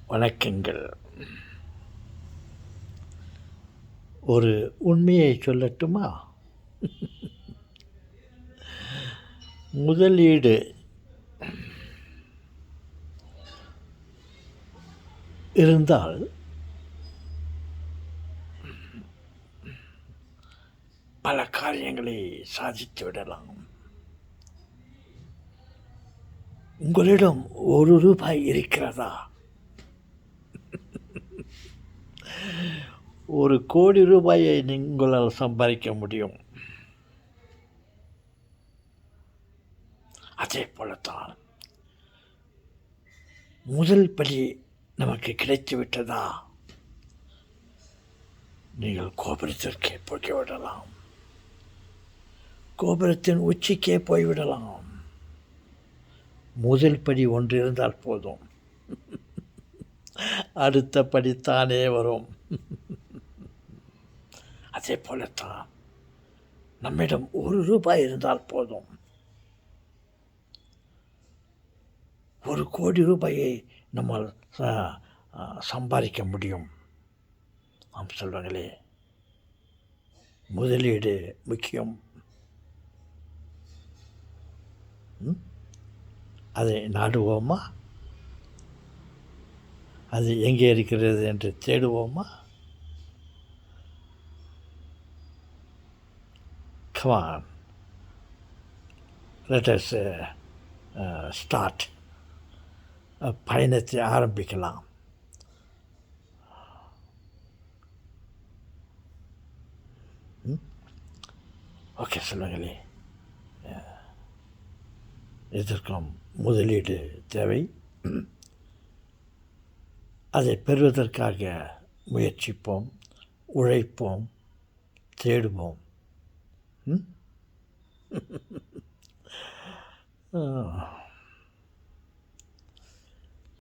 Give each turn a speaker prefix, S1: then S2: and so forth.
S1: வணக்கங்கள். ஒரு உண்மையை சொல்லட்டுமா? முதலீடு இருந்தால் பல காரியங்களை சாதித்து விடலாம். உங்களிடம் ₹1 இருக்கிறதா? ₹1,00,00,000 உங்களால் சம்பாதிக்க முடியும். அதே போலத்தான் முதல் படி நமக்கு கிடைத்து விட்டதா, நீங்கள் கோபுரத்திற்கே போய்விடலாம். கோபுரத்தின் உச்சிக்கே போய்விடலாம். முதல் படி ஒன்று இருந்தால் போதும், அடுத்த படி தானே வரும். அதே போலத்தான் நம்மிடம் ₹1 இருந்தால் போதும், ₹1,00,00,000 நம்மால் சம்பாதிக்க முடியும். நாம் சொல்வாங்களே, முதலீடு முக்கியம். அதை நாடுவோமா? அது எங்கே இருக்கிறது என்று தேடுவோமா? Come on, let us start. பயணத்தை ஆரம்பிக்கலாம். ஓகே, சொல்லுங்களே. இதற்கும் முதலீடு தேவை. அதை பெறுவதற்காக முயற்சிப்போம், உழைப்போம், தேடுவோம்.